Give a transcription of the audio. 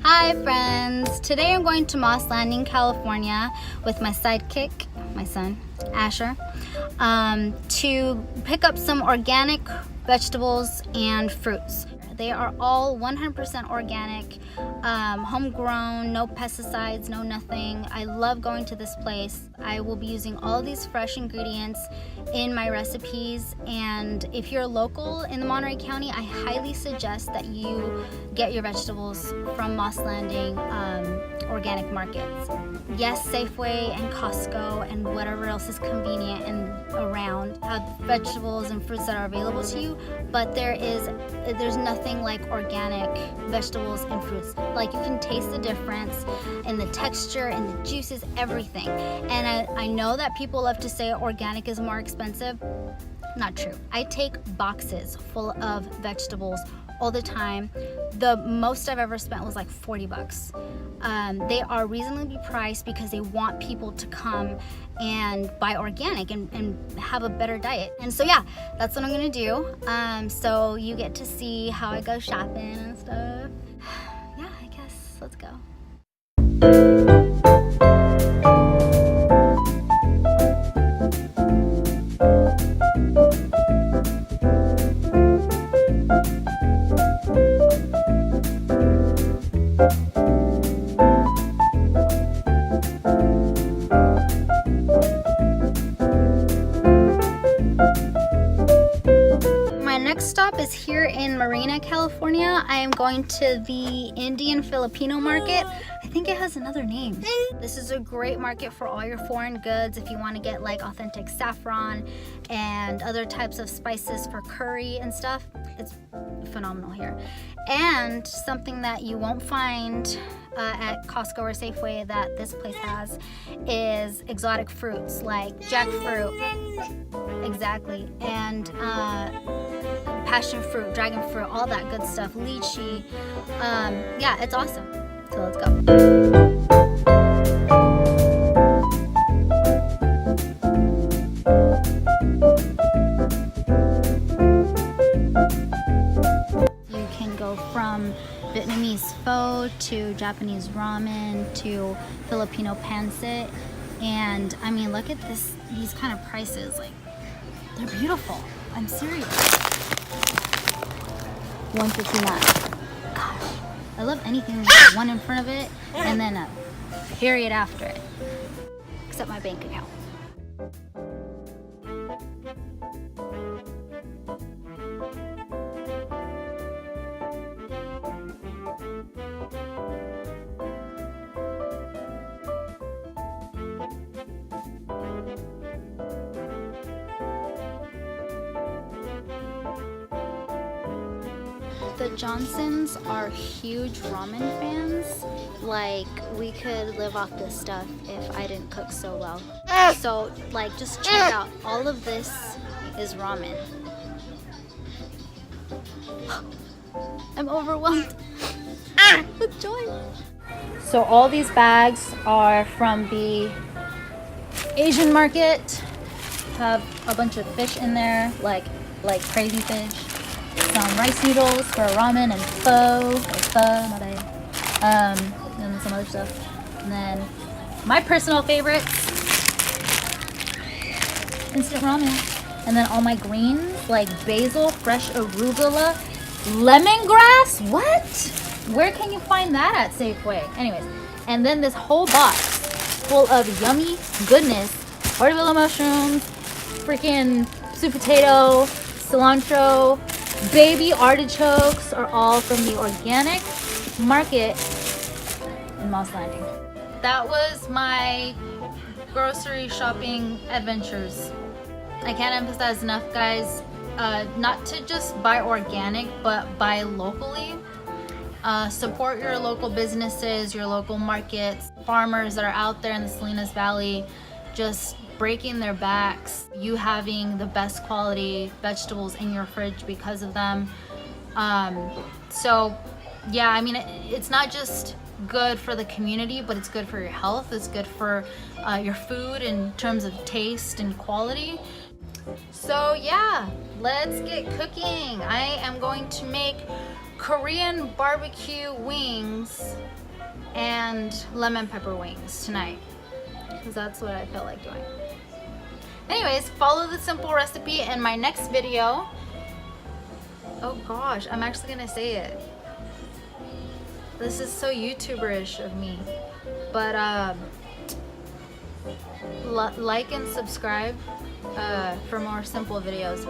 Hi friends! Today I'm going to Moss Landing, California with my sidekick, my son, Asher, to pick up some organic vegetables and fruits. They are all 100% organic, homegrown, no pesticides, no nothing. I love going to this place. I will be using all of these fresh ingredients in my recipes, and if you're local in the Monterey County, I highly suggest that you get your vegetables from Moss Landing organic markets. Yes, Safeway and Costco and whatever else is convenient and around have vegetables and fruits that are available to you, but there's nothing like organic vegetables and fruits. Like, you can taste the difference in the texture and the juices, everything. And I know that people love to say organic is more expensive. Not true. I take boxes full of vegetables all the time. The most I've ever spent was like 40 bucks. They are reasonably priced because they want people to come and buy organic and have a better diet. And so yeah, that's what I'm gonna do. So you get to see how I go shopping and stuff. Yeah, I guess let's go. Next stop is here in Marina, California. I am going to the Indian Filipino market. I think it has another name. This is a great market for all your foreign goods if you want to get like authentic saffron and other types of spices for curry and stuff. It's phenomenal here. And something that you won't find at Costco or Safeway that this place has is exotic fruits like jackfruit, exactly, and passion fruit, dragon fruit, all that good stuff, lychee. Yeah, it's awesome. So let's go. You can go from Vietnamese pho to Japanese ramen to Filipino pancit, and I mean, look at these kind of prices. Like, they're beautiful. I'm serious. $1.59. Gosh, I love anything with one in front of it and then a period after it, except my bank account. The Johnsons are huge ramen fans. Like, we could live off this stuff if I didn't cook so well. So, like, just check out. All of this is ramen. I'm overwhelmed with joy. So all these bags are from the Asian market. Have a bunch of fish in there, like crazy fish. Some rice noodles for ramen and pho, my bad. And some other stuff. And then my personal favorites, instant ramen. And then all my greens like basil, fresh arugula, lemongrass. What? Where can you find that at Safeway? Anyways, and then this whole box full of yummy goodness: portobello mushrooms, freaking sweet potato, cilantro. Baby artichokes are all from the organic market in Moss Landing. That was my grocery shopping adventures. I can't emphasize enough, guys, not to just buy organic, but buy locally. Support your local businesses, your local markets, farmers that are out there in the Salinas Valley just breaking their backs, you having the best quality vegetables in your fridge because of them. So yeah, I mean, it's not just good for the community, but it's good for your health. It's good for your food in terms of taste and quality. So yeah, let's get cooking. I am going to make Korean barbecue wings and lemon pepper wings tonight, because that's what I felt like doing. Anyways, follow the simple recipe in my next video. Oh gosh, I'm actually gonna say it. This is so YouTuber-ish of me. But like and subscribe for more simple videos.